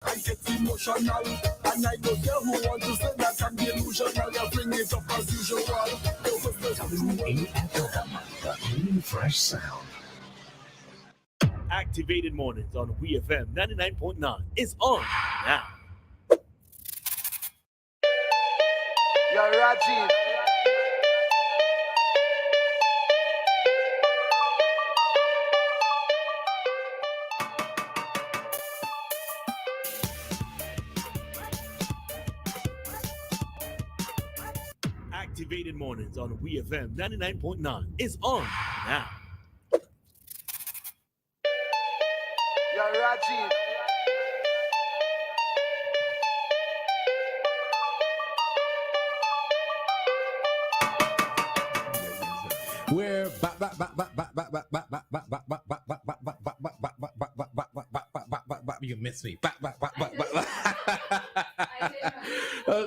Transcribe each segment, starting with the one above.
I get emotional. And I don't care who wants to say that I'm delusional. You bring it up as usual. WEFM, the new fresh sound. Activated Mornings on WEFM 99.9 is on now. Yo, Rajiv. Activated Mornings on WEFM 99.9 is on now. Yo, Rajiv. We're back. You missed me.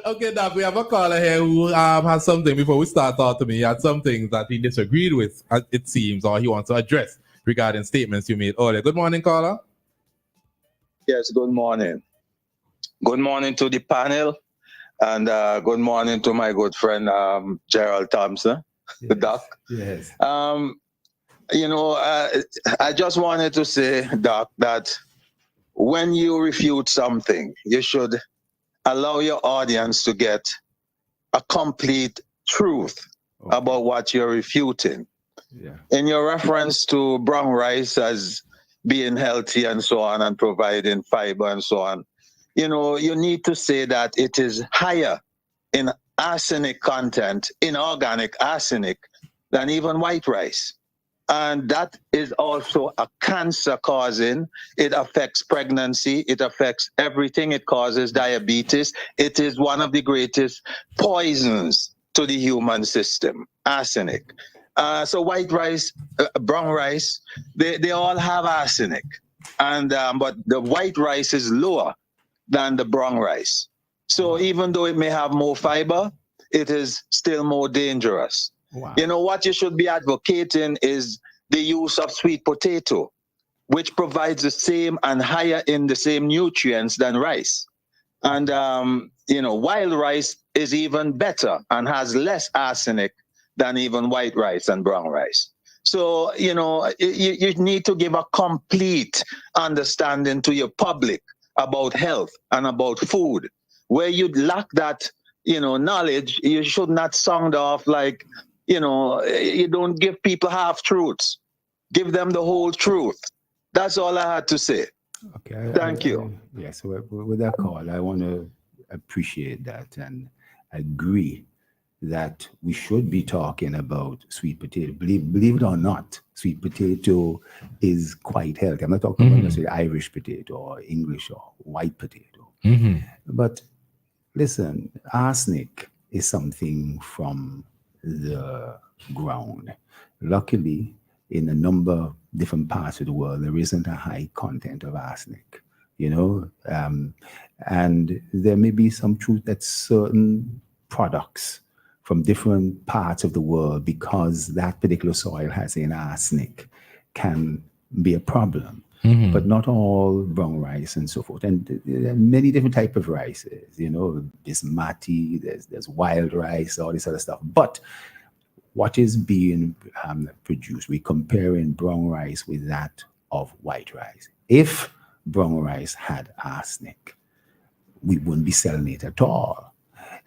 Okay, now we have a caller here who has something before we start talking to me. He had some things that he disagreed with, it seems, or he wants to address regarding statements you made earlier. Good morning, caller. Yes, good morning. Good morning to the panel, and good morning to my good friend Gerald Thompson, Yes. Doc. Yes. I just wanted to say, Doc, that when you refute something, you should allow your audience to get a complete truth about what you're refuting. Yeah. In your reference to brown rice as being healthy and so on and providing fiber and so on, you need to say that it is higher in arsenic content, inorganic arsenic, than even white rice. And that is also a cancer causing. It affects pregnancy. It affects everything. It causes diabetes. It is one of the greatest poisons to the human system, arsenic. So white rice, brown rice, they all have arsenic. And but the white rice is lower than the brown rice. So even though it may have more fiber, it is still more dangerous. Wow. What you should be advocating is the use of sweet potato, which provides the same and higher in the same nutrients than rice. And, wild rice is even better and has less arsenic than even white rice and brown rice. So, you need to give a complete understanding to your public about health and about food. Where you lack that, knowledge, you should not sound off like, you don't give people half truths. Give them the whole truth. That's all I had to say. Okay. Thank you. Yes, with that call, I want to appreciate that and agree that we should be talking about sweet potato. Believe it or not, sweet potato is quite healthy. I'm not talking about necessarily Irish potato or English or white potato. But listen, arsenic is something from the ground. Luckily, in a number of different parts of the world, there isn't a high content of arsenic, and there may be some truth that certain products from different parts of the world, because that particular soil has an arsenic, can be a problem. But not all brown rice and so forth. And there are many different types of rices, there's mati, there's wild rice, all this other stuff. But what is being produced, we're comparing brown rice with that of white rice. If brown rice had arsenic, we wouldn't be selling it at all.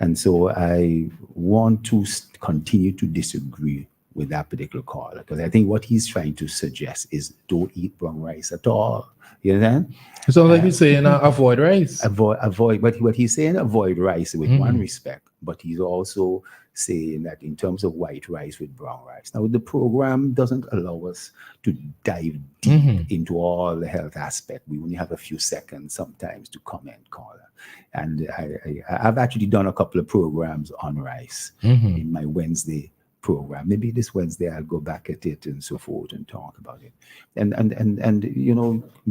And so I want to continue to disagree with that particular caller, because I think what he's trying to suggest is don't eat brown rice at all. You understand? So like he's saying, avoid rice. Avoid. But what he's saying, avoid rice with one respect, but he's also saying that in terms of white rice with brown rice. Now, the program doesn't allow us to dive deep into all the health aspect. We only have a few seconds sometimes to comment, caller. And I've actually done a couple of programs on rice in my Wednesday program. Maybe this Wednesday I'll go back at it and so forth and talk about it. And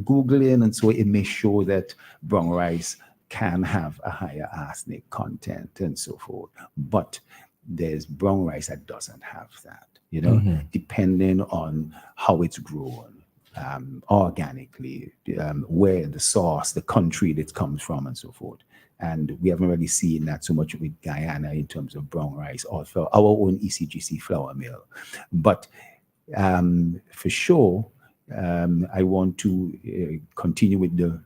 Googling, and so it may show that brown rice can have a higher arsenic content and so forth. But there's brown rice that doesn't have that, depending on how it's grown, organically, where the source, the country that it comes from, and so forth. And we haven't really seen that so much with Guyana in terms of brown rice or for our own ECGC flour mill. But for sure, I want to continue with the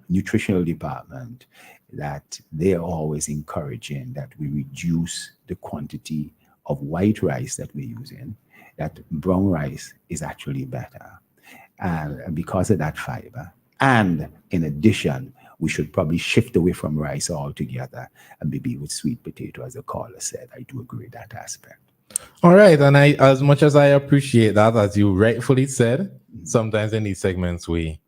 nutritional department, that they are always encouraging that we reduce the quantity of white rice that we're using, that brown rice is actually better. And because of that fiber. And in addition, we should probably shift away from rice altogether and maybe with sweet potato, as the caller said. I do agree with that aspect. All right. And I, as much as I appreciate that, as you rightfully said, sometimes in these segments, the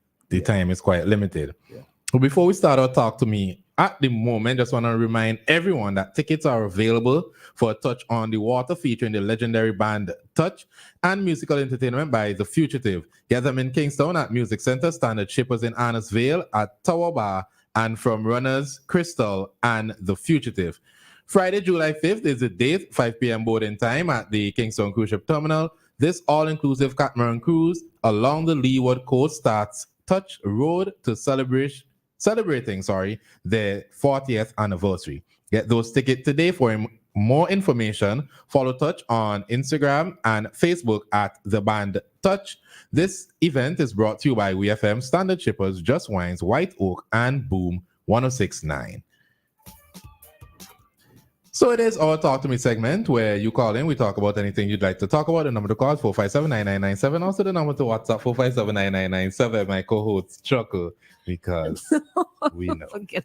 time is quite limited. Yeah. But before we start our talk to me, at the moment, just want to remind everyone that tickets are available for a Touch on the Water featuring the legendary band Touch and musical entertainment by The Fugitive. Get them in Kingston at Music Center, Standard Shippers in Annisvale, at Tower Bar, and from runners Christal and The Fugitive. Friday, July 5th is the date, 5 p.m. boarding time at the Kingston Cruise Ship Terminal. This all-inclusive catamaran cruise along the Leeward coast starts Touch Road to celebrating their 40th anniversary. Get those tickets today. For more information, follow Touch on Instagram and Facebook at the band Touch. This event is brought to you by WEFM, Standard Shippers, Just Wines, White Oak, and Boom 106.9. So it is our Talk to Me segment where you call in. We talk about anything you'd like to talk about. The number to call is 457-9997. Also the number to WhatsApp, 457-9997. My co-host chuckle because we know. Forget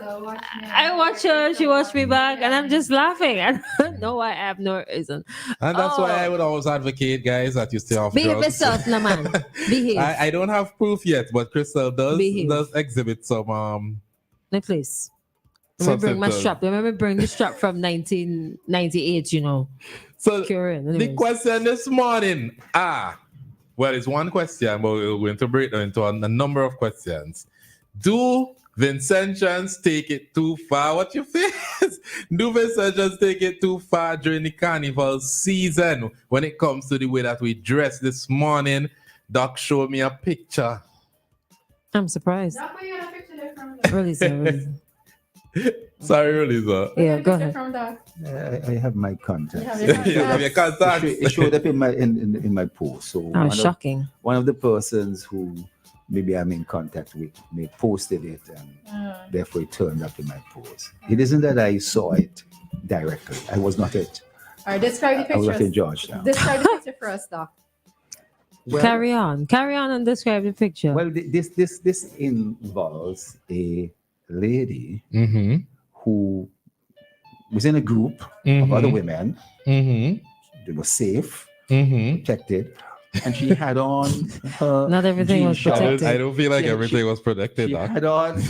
I watch her, she watched me back, and I'm just laughing. I don't know why I have no reason. And that's why I would always advocate, guys, that you stay off Behave drugs. yourself, no man. Behave. I don't have proof yet, but Christal does exhibit some No, please. Let me bring my substances. strap. Let me bring the strap from 1998, you know. So Curing, the anyways. question this morning, well, it's one question, but we're going to break down into a number of questions. Do Vincentians take it too far? What you face? Do Vincentians take it too far during the Carnival season when it comes to the way that we dress this morning? Doc showed me a picture. I'm surprised. Doc, where you got a picture there from? Release it. Sorry, Relisa. Yeah, go ahead. From Doc? I have my contact. You have your You have your contacts. It showed up in my post. So Oh, shocking. one of the persons who maybe I'm in contact with, they posted it, and therefore it turned up in my post. It isn't that I saw it directly. I was not it. All right, describe the I was picture. not in Georgetown. Describe the picture for us, Doc. Well, Carry on and describe the picture. Well, this involves a lady Mm-hmm. who was in a group of other women. Mm-hmm. They were safe, Mm-hmm. protected, and she had on her Not everything jean was shorts. protected. I don't feel like Yeah, everything was protected, She Doc. had on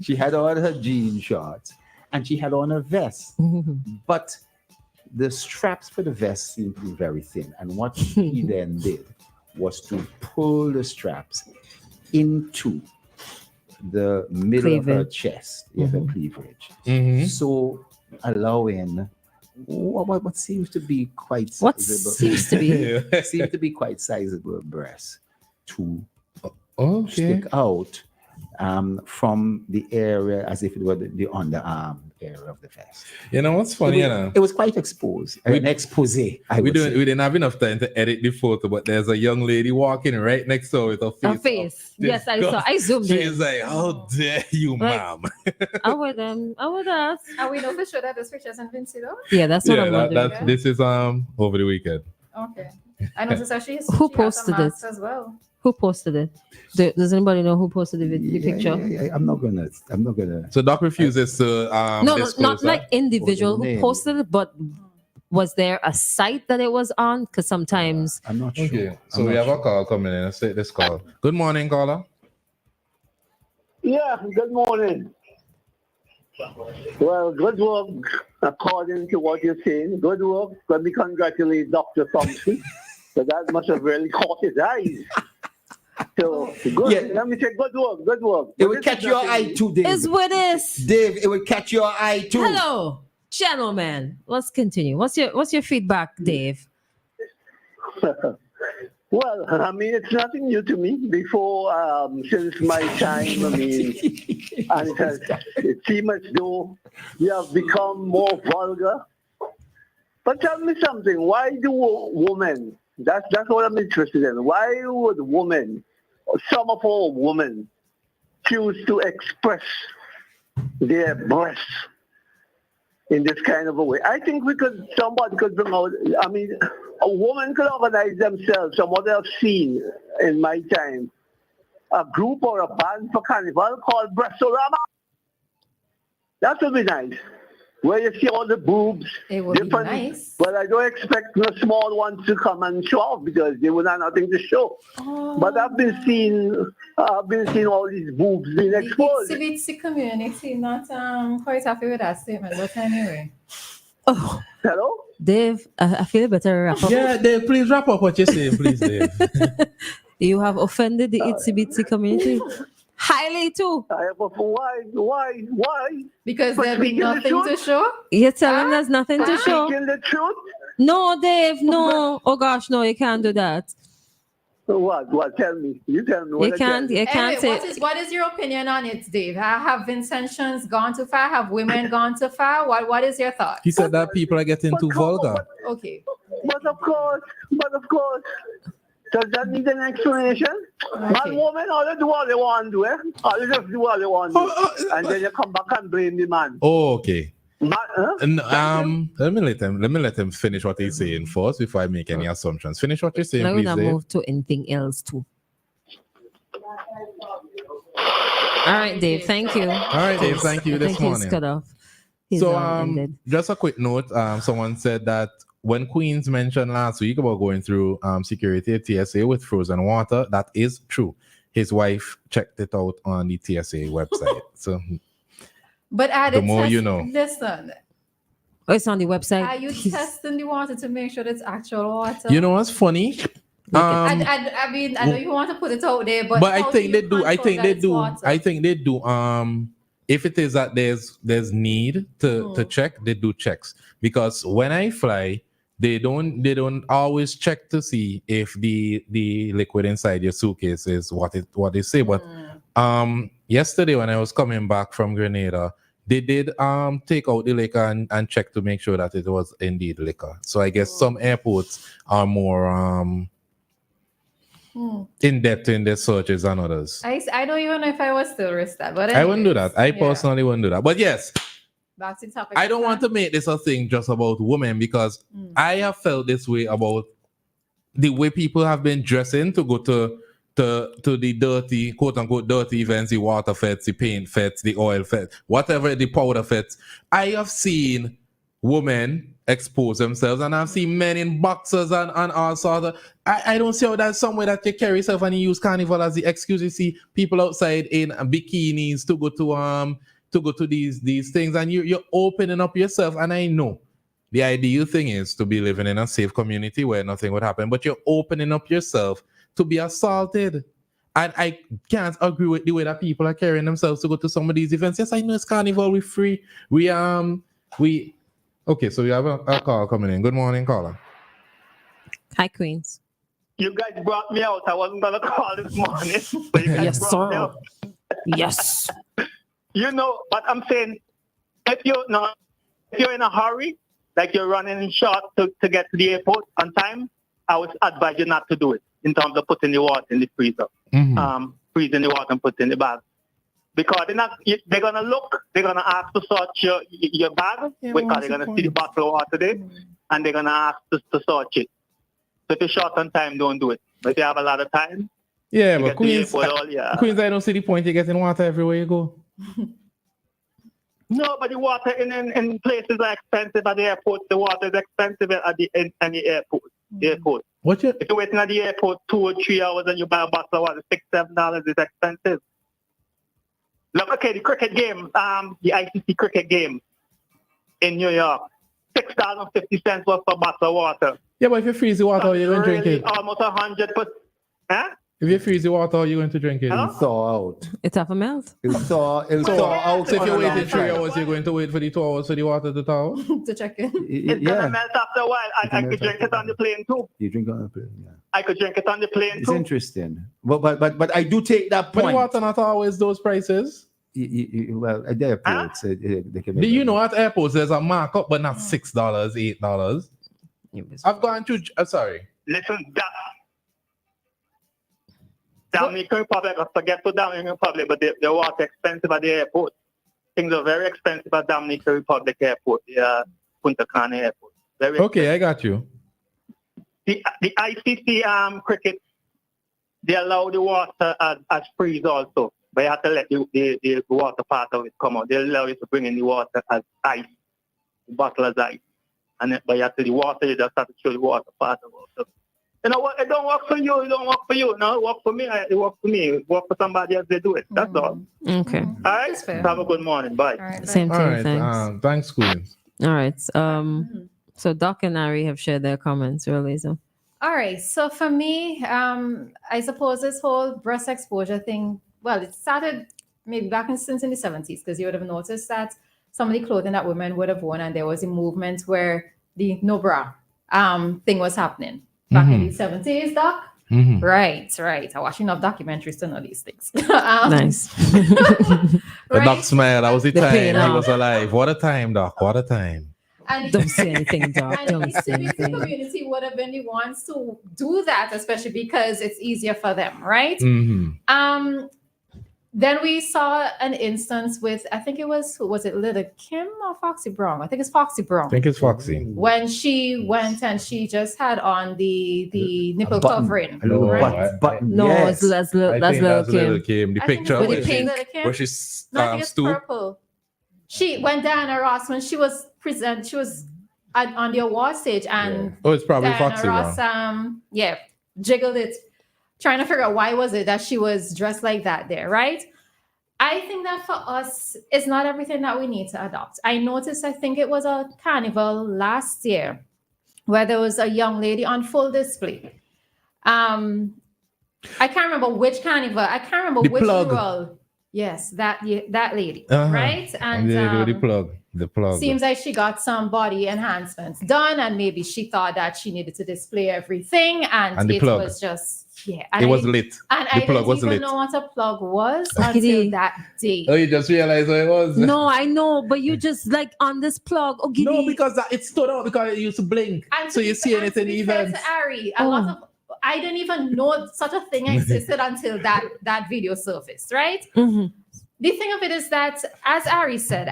she had on her jean shorts, and she had on a vest. But the straps for the vest seemed to be very thin. And what she then did was to pull the straps into the middle of her Cleavage. chest, the cleavage. Mm-hmm. So allowing what seems to be quite What sizable, seems to be seems to be quite sizable breasts to Okay. stick out from the area as if it were the underarm area of the vest. You know what's funny, you know? It was quite exposed, an expose. We didn't have enough time to edit the photo, but there's a young lady walking right next to her with her face. a face. Yes, I saw. I zoomed She's in. like, "How dare you, Like- ma'am?" I would ask. And we know for sure that this picture isn't Vinci, though. Yeah, that's what Yeah, I'm wondering. this is over the weekend. Okay. I noticed that she Who has posted a mask it? as well. Who posted it? Does anybody know who posted the picture? I'm not gonna. So Doc refuses to No, disclose not that. like individual Or the who name. posted it, but was there a site that it was on? Because sometimes I'm not sure. Okay, so I'm we not have sure. a call coming in. Let's take this call. Good morning, caller. Yeah, good morning. Well, good work, according to what you're saying. Good work. Let me congratulate Dr. Thompson. So that must have really caught his eyes. So, good. Yeah. Let me say good work, good work. It But will this catch is your nothing eye new. too, Dave. is with this. Dave, it will catch your eye too. Hello, gentlemen. Let's continue. What's your feedback, Dave? Well, I mean, it's nothing new to me. Before, since my time, I mean, and it seems as though we have become more vulgar. But tell me something. Why do women? That's what I'm interested in. Why would women, or some of our women, choose to express their breasts in this kind of a way? I think somebody could bring out, I mean, a woman could organize themselves, from what I've seen in my time, a group or a band for Carnival called Breastorama. That would be nice. Where you see all the boobs. It would be nice. But I don't expect the small ones to come and show off because they would have nothing to show. Oh. But I've been seeing all these boobs being exposed. The itsy community not quite happy with that statement, but anyway. Oh, hello, Dave. I feel better wrap up. Yeah, Dave, please wrap up what you're saying, please, Dave. You have offended the itsy bitsy community highly too. But why? Because For there'll be speaking the nothing to truth? show. You're telling there's nothing to show. Speaking the truth? No, Dave. No. Oh gosh, no, you can't do that. What? Tell me. You tell me. You can't say. What is your opinion on it, Dave? Have Vincentians gone too far? Have women gone too far? What is your thought? He said that people are getting too vulgar. Okay. But of course. Does that need an explanation? Man, woman, all they do what they want to do, eh? All they just do what they want to do. And then you come back and blame the man. Oh, okay. Man, Let me let him finish what he's saying first before I make any assumptions. Finish what you're saying, Now we're please, gonna Dave. move to anything else too. All right, Dave. Thank you. All right, Dave. Thank you this morning. He's cut off. So, ended. just a quick note. Someone said that when Queens mentioned last week about going through security at TSA with frozen water, that is true. His wife checked it out on the TSA website. So, But the more you know. Listen. Oh, it's on the website. Are you testing the water to make sure it's actual water? You know what's funny? I mean, I know you want to put it out there, but I think they do. I think they do. Water? I think they do. If it is that there's need to check, they do checks. Because when I fly, they don't always check to see if the liquid inside your suitcase is what they say. But yesterday when I was coming back from Grenada, they did take out the liquor and check to make sure that it was indeed liquor. So I guess some airports are more in depth in their searches than others. I don't even know if I was still risk that, but I wouldn't do that. I personally wouldn't do that. But yes, back to the topic. I don't want to make this a thing just about women because I have felt this way about the way people have been dressing to go to the dirty, quote unquote, dirty events, the water fets, the paint fets, the oil fets, whatever, the powder fets. I have seen women expose themselves and I've seen men in boxers and all sorts of. I don't see how that's somewhere that you carry yourself and you use Carnival as the excuse. You see people outside in bikinis to go to these things and you're opening up yourself. And I know the ideal thing is to be living in a safe community where nothing would happen, but you're opening up yourself to be assaulted. And I can't agree with the way that people are carrying themselves to go to some of these events. Yes, I know it's Carnival, we're free. Okay, so we have a call coming in. Good morning, caller. Hi, Queens. you guys brought me out. I wasn't going to call this morning. But you guys Yes, brought me sir. out. Yes. You know, but I'm saying, if you're in a hurry, like you're running short to get to the airport on time, I would advise you not to do it in terms of putting the water in the freezer. Freezing the water and putting in the bag. Because they're going to look, they're going to ask to sort your bag, because they're going to see the bottle of water there, and they're going to ask to sort it. So if you're short on time, don't do it. But if you have a lot of time, yeah, but Queens, Queens, I don't see the point. You're getting water everywhere you go. No, but the water in places are expensive at the airport. The water is expensive at the airport. If you're waiting at the airport 2 or 3 hours and you buy a bottle of water, $6-7 is expensive. Look, okay, the cricket game, the ICC cricket game in New York, $6.50 worth for a bottle of water. Yeah, but if you freeze the water, you're going to drink it. Almost 100%. Huh? If you freeze the water, how are you going to drink it? It'll thaw out. It's half a melt. It'll thaw out. So if you for a waited long 3 time. hours, you're going to wait for the 2 hours for the water to thaw? To check in. It's Yeah. gonna melt after a while. I can could melt drink after it on the plane too. You drink on the plane, yeah. I could drink it on the plane It's too. interesting. But I do take that But the point. water not always those prices. Well, at the airports, they can Do you know at airports there's a markup, but not $6, $8? I've gone through. Sorry. Listen, Dominican Republic, I forget to Dominican Republic, but the water expensive at the airport. Things are very expensive at Dominican Republic Airport, Punta Cana Airport. Very Okay, I got you. The ICC cricket, they allow the water as freeze also, but you have to let the water part of it come out. They allow you to bring in the water as ice, the bottle as ice. But you have to the water, you just have to show the water part of it. So, you know what? It don't work for you. It don't work for you. No, it work for me. It work for me. It work for somebody else. They do it. That's all. Okay. All right. Have a good morning. Bye. Same thing. All right. Thanks. Thanks, Queen. All right. So Doc and Ari have shared their comments earlier. So. All right. So for me, I suppose this whole breast exposure thing, well, it started maybe since in the 70s, because you would have noticed that some of the clothing that women would have worn, and there was a movement where the no bra thing was happening back in the 70s, Doc. Mm-hmm. Right. I watch enough documentaries to know these things. Nice. The Doc smile. That was the time pain he off. was alive. What a time, Doc. What a time. And Don't say anything, Doc. And Don't the say LGBT anything. community would have been the ones to do that, especially because it's easier for them, right? Mm-hmm. Then we saw an instance with, I think it was Little Kim or Foxy Brown? I think it's Foxy Brown. I think it's Foxy. When she went and she just had on the nipple button. covering, A little right? button. No, yes. that's I think Lil' that's Little Kim. Kim. The I think picture it's with where the pink. Little Kim. where she's No, I think it's stood. purple. When Diana Ross, when she was on the award stage, and Oh, it's probably Diana Foxy Ross, Brown. jiggled it, trying to figure out why was it that she was dressed like that there, right? I think that for us, it's not everything that we need to adopt. I noticed, I think it was a carnival last year, where there was a young lady on full display. I can't remember which carnival. I can't remember The which plug. role. Yes, that lady, Uh-huh. right? And there you go, the plug. The plug. Seems like she got some body enhancements done, and maybe she thought that she needed to display everything, and the it plug. was just It was lit. And The I plug didn't was even lit. know what a plug was Okay. until that day. Oh, you just realized what it was? No, I know, but you just like on this plug. Oh, giddy. No, because it stood out because it used to blink. And So to you be- see and anything to be fair even. to Ari, a lot of I didn't even know such a thing existed until that video surfaced, right? Mm-hmm. The thing of it is that, as Ari said,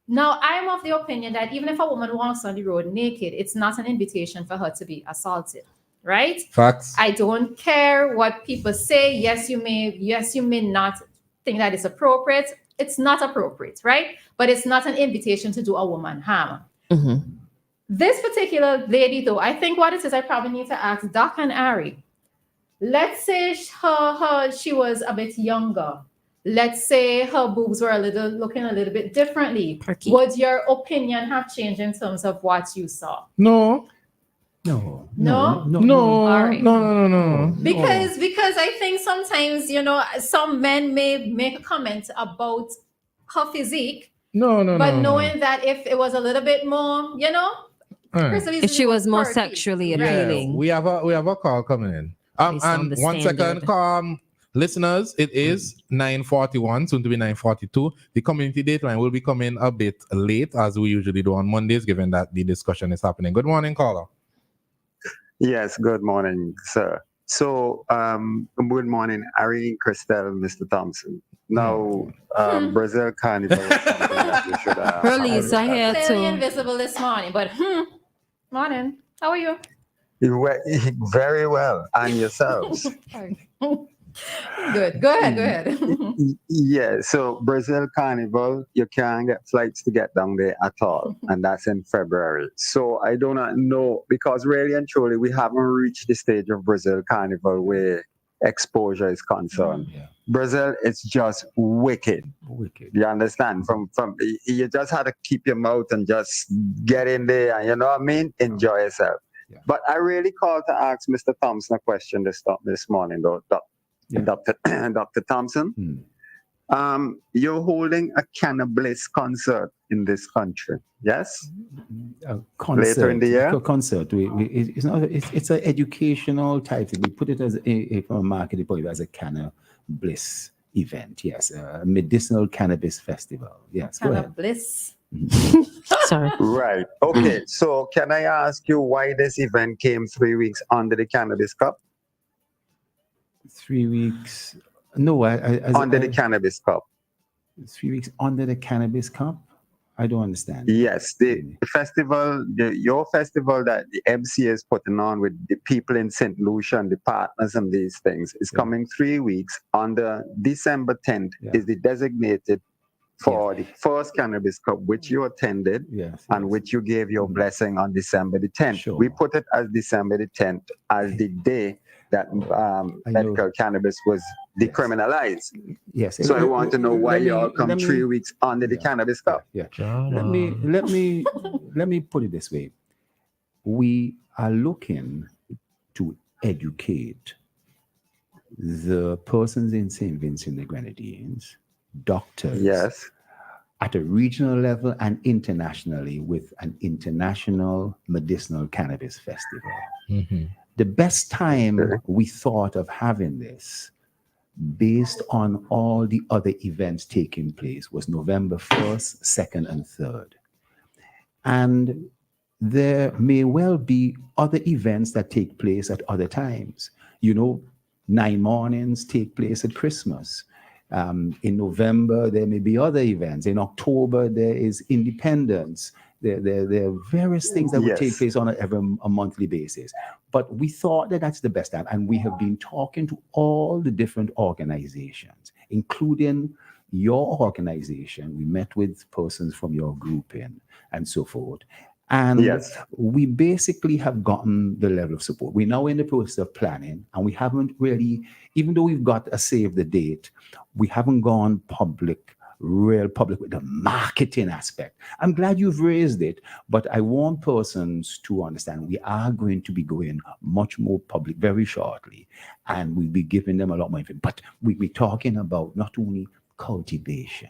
now I'm of the opinion that even if a woman walks on the road naked, it's not an invitation for her to be assaulted, right? Facts. I don't care what people say. Yes, you may not think that it's appropriate. It's not appropriate, right? But it's not an invitation to do a woman harm. Mm-hmm. This particular lady, though, I think what it is, I probably need to ask Doc and Ari. Let's say she was a bit younger. Let's say her boobs were looking a little bit differently. Perky. Would your opinion have changed in terms of what you saw? No. No? No. All right. No. Because I think sometimes, some men may make a comment about her physique, No. but knowing that if it was a little bit more, Christal is If she was more perky. sexually Right. appealing. We have a call coming in. Based on And the 1 second, standard. listeners, it is 9:41, soon to be 9:42. The community dateline will be coming a bit late, as we usually do on Mondays, given that the discussion is happening. Good morning, caller. Yes, good morning, sir. So, good morning, Ari, Christal, Mr. Thompson. Now, Brazil Carnival is something that we should Release, I hear Clearly too. invisible this morning, but morning. How are you? Very well, and yourselves. Good. Go ahead. Yeah, so Brazil Carnival, you can't get flights to get down there at all, and that's in February. So I do not know, because really and truly, we haven't reached the stage of Brazil Carnival where exposure is concerned. Brazil, it's just wicked. You understand? From you just have to keep your mouth and just get in there, and you know what I mean? Enjoy yourself. But I really called to ask Mr. Thompson a question this morning, though, Dr. Thompson. You're holding a cannabis concert in this country, yes? A concert, later in the year. A concert. It's not. It's an educational type thing. We put it as from a marketing point of view as a cannabis event. Yes, a medicinal cannabis festival. Yes, go ahead. Cannabis. Sorry. Right. Okay. So can I ask you why this event came 3 weeks under the Cannabis Cup? 3 weeks. No, under the Cannabis Cup. 3 weeks under the Cannabis Cup. I don't understand. Yes, the festival, your festival that the MC is putting on with the people in St. Lucia and the partners and these things is coming 3 weeks under December 10th is the designated for the first Cannabis Cup, which you attended and which you gave your blessing on December the 10th. Sure. We put it as December the 10th as the day that medical cannabis was decriminalized. Yes. So I want to know why y'all come 3 weeks under the Cannabis Cup. Yeah. Let me put it this way. We are looking to educate the persons in St. Vincent the Grenadines, doctors, at a regional level and internationally with an international medicinal cannabis festival. The best time we thought of having this, based on all the other events taking place, was November 1st, 2nd, and 3rd. And there may well be other events that take place at other times. 9 mornings take place at Christmas. In November, there may be other events. In October, there is Independence. There are various things that would take place on a monthly basis. But we thought that that's the best time. And we have been talking to all the different organizations, including your organization. We met with persons from your grouping and so forth. And we basically have gotten the level of support. We're now in the process of planning, and we haven't really, even though we've got a save the date, we haven't gone real public with the marketing aspect. I'm glad you've raised it, but I want persons to understand we are going to be going much more public very shortly, and we'll be giving them a lot more information. But we're talking about not only cultivation,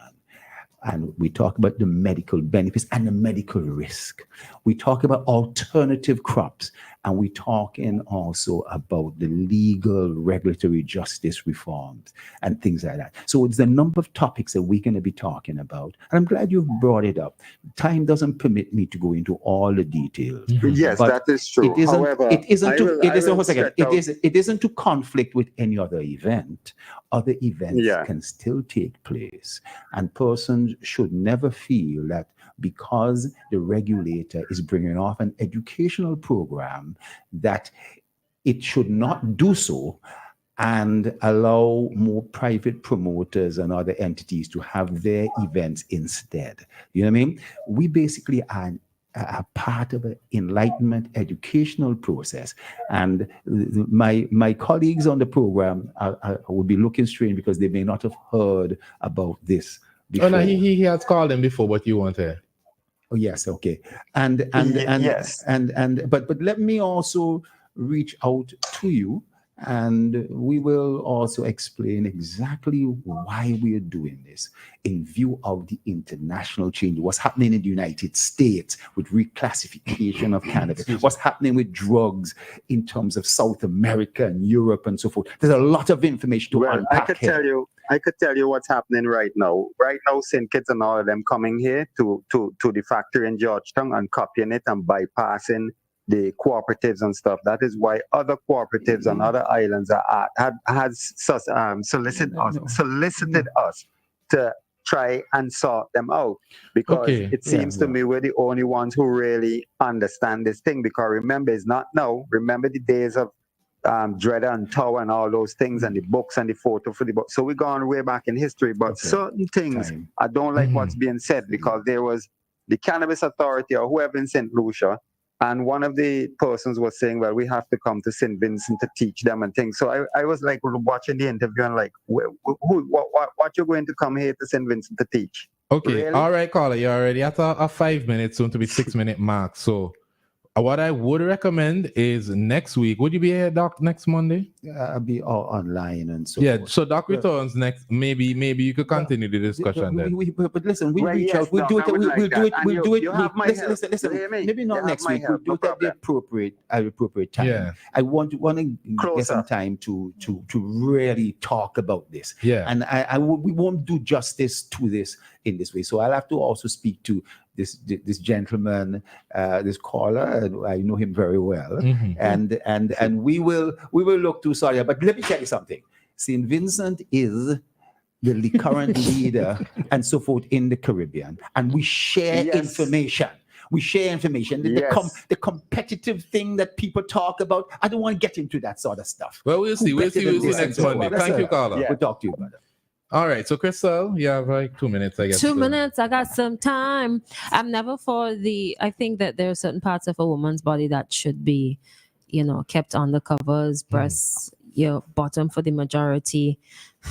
and we talk about the medical benefits and the medical risk. We talk about alternative crops, and we're talking also about the legal regulatory justice reforms and things like that. So it's a number of topics that we're going to be talking about. And I'm glad you've brought it up. Time doesn't permit me to go into all the details. Yes, that is true. It isn't to conflict with any other event. Other events can still take place. And persons should never feel that because the regulator is bringing off an educational program that it should not do so and allow more private promoters and other entities to have their events instead. You know what I mean? We basically are a part of an enlightenment educational process. And my colleagues on the program would be looking strange because they may not have heard about this before. Oh, no, he has called him before, but you weren't there. Oh, yes, okay. But let me also reach out to you, and we will also explain exactly why we are doing this in view of the international change. What's happening in the United States with reclassification of cannabis, what's happening with drugs in terms of South America and Europe and so forth. There's a lot of information to unpack I could tell you what's happening right now. Right now, St. Kitts and all of them coming here to the factory in Georgetown and copying it and bypassing the cooperatives and stuff. That is why other cooperatives on other islands solicited us to try and sort them out, because it seems to me we're the only ones who really understand this thing. Because remember, it's not now. Remember the days of Dredder and Tower and all those things, and the books and the photo for the book. So we're going way back in history, but certain things I don't like what's being said, because there was the Cannabis Authority or whoever in St. Lucia, and one of the persons was saying, well, we have to come to St. Vincent to teach them and things. So I was like watching the interview and like, what you're going to come here to St. Vincent to teach? Okay, really? All right, caller, you're already at a 5 minutes, soon to be 6 minute mark. So what I would recommend is next week. Would you be here, Doc, next Monday? I'll be all online and so Yeah, forth. so Doc returns next. Maybe you could continue the discussion then. But listen, we'll Well, reach yes, out. We'll Doc, do it. I would We'll like do that. it. And We'll do it. you have my help. Listen. You hear me? Maybe not You have next my week. help. We'll do No it at the appropriate time. Yeah. I want to get Closer. some time to really talk about this. Yeah. And we won't do justice to this in this way. So I'll have to also speak to this gentleman, this caller, and I know him very well. Mhm. And we will look to Soria. But let me tell you something. St. Vincent is the current leader and so forth in the Caribbean, and we share Yes. information. We share information. Yes. The competitive thing that people talk about, I don't want to get into that sort of stuff. Well, we'll see. We'll see next Monday. Thank you, Carla. Yeah. We'll talk to you about it. All right. So, Christal, you have like 2 minutes, I guess. 2 minutes. I got some time. I'm never for I think that there are certain parts of a woman's body that should be, kept on the covers, breasts, your bottom for the majority.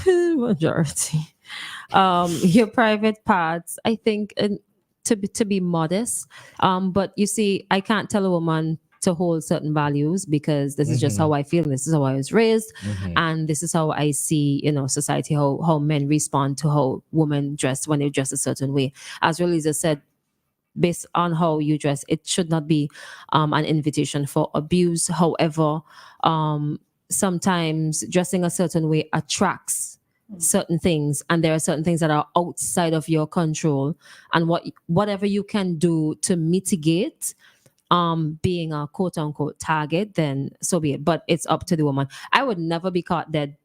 Your private parts, I think, to be modest. But you see, I can't tell a woman to hold certain values because this is just how I feel. This is how I was raised. And this is how I see, society, how men respond to how women dress when they dress a certain way. As Relisa said, based on how you dress, it should not be an invitation for abuse. However, sometimes dressing a certain way attracts certain things, and there are certain things that are outside of your control, and whatever you can do to mitigate being a quote unquote target, then so be it. But it's up to the woman. I would never be caught dead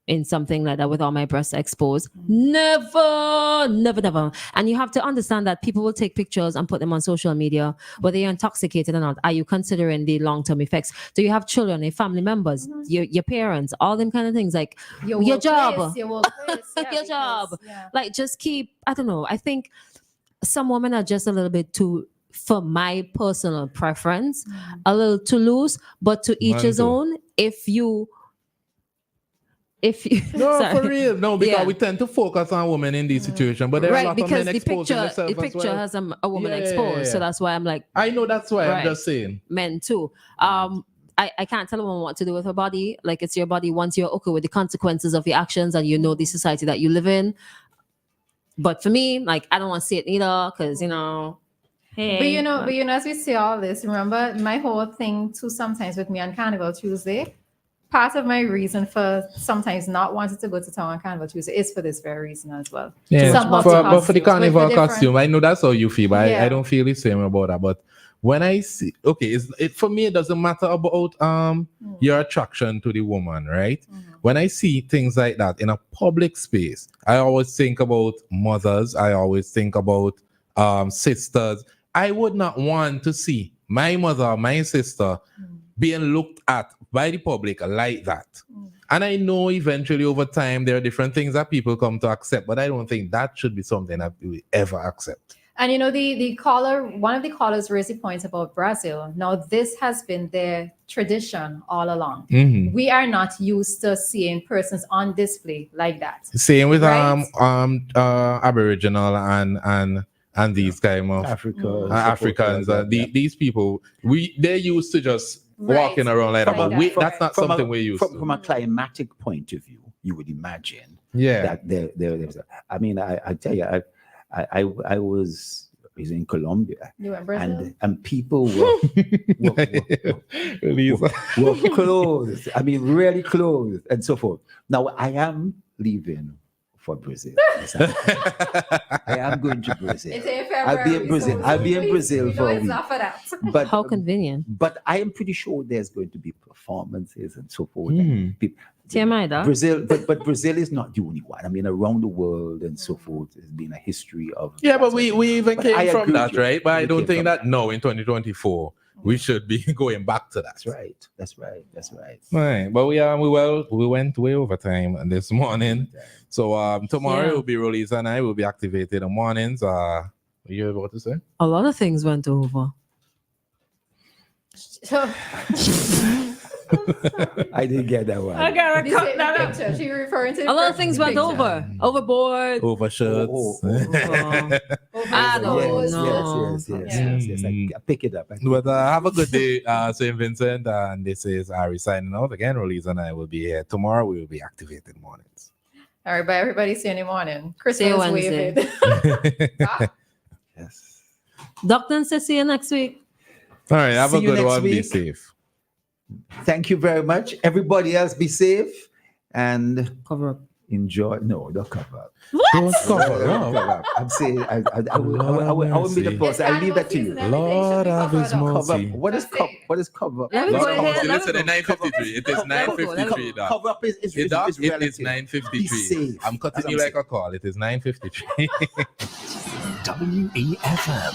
in something like that with all my breasts exposed. Never. And you have to understand that people will take pictures and put them on social media, whether you're intoxicated or not. Are you considering the long-term effects? Do you have children, your family members, your parents, all them kind of things, like your job, your workplace, yeah, your job. yeah. Like, just keep, I don't know. I think some women are just a little bit too, for my personal preference, a little too loose, but to each his own. If you No, sorry. for real. No, because Yeah. we tend to focus on women in these situations, but there are a Right, lot of because men the exposing picture themselves as well. has a woman Yeah, exposed, so that's why I'm like, I know, that's why Right. I'm just saying. men too. I can't tell a woman what to do with her body. Like, it's your body. Once you're okay with the consequences of your actions and you know the society that you live in. But for me, like, I don't want to see it either, because hey. But as we say all this, remember my whole thing too sometimes with me on Carnival Tuesday, part of my reason for sometimes not wanting to go to town on Carnival Tuesday is for this very reason as well. Yeah, Somehow but for the costumes, carnival but different- costume, I know that's how you feel, but Yeah. I don't feel the same about that. But when I see, for me, it doesn't matter about your attraction to the woman, right? When I see things like that in a public space, I always think about mothers. I always think about sisters. I would not want to see my mother, my sister being looked at by the public like that. And I know eventually over time there are different things that people come to accept, but I don't think that should be something that we ever accept. And one of the callers raised the point about Brazil. Now, this has been their tradition all along. We are not used to seeing persons on display like that. Same with Right? Aboriginal and these kind of Africans. These people, they're used to just walking around like that, but that's not something we're used to. From a climatic point of view, you would imagine Yeah. that there's. I mean, I tell you, I was in Colombia, You were in Brazil? and people were clothed. I mean, really clothed and so forth. Now I am leaving for Brazil. I am going to Brazil. It's in I'll be in February, Brazil. so I'll be in we- Brazil we for know a it's week. not for that. But how convenient. But I am pretty sure there's going to be performances and so forth. TMI, though. Brazil, but Brazil is not the only one. I mean, around the world and so forth, there's been a history of. Yeah, but we even But I came from agree that, with you. right? But I We don't came think from that no, in 2024 we should be going back to that. That's right. Right, but we went way over time this morning. So tomorrow Yeah. will be Rollies and I will be activated in the mornings. What you about to say? A lot of things went over. I didn't get that one. I gotta This cut is that the up. picture. She referring to the A lot of things went picture. over. Overboard. Over shirts. I don't yes, know. yes. I pick it up. But have a good day, St. Vincent. And this is Ari signing out again. Release and I will be here tomorrow. We will be activated mornings. All right, bye everybody. See you in the morning. See you Christal is Wednesday. waving. Yes. Doctor says see you next week. All right, have See a you good next one. Be week. safe. Thank you very much. Everybody else be safe and Cover up. enjoy. No, don't cover up. Don't cover Don't up. cover up. I'm saying I won't be the mercy. person. I leave that to you. Lord have his Cover up. mercy. What is cover? What is cover? Let me go Lord ahead. have mercy. Let me Listen, go. it's 9:53. It is 9:53. Doc. Cover up is It is relative. Be 9:53. safe. I'm cutting That's you what like a call. It is 9:53. WEFM.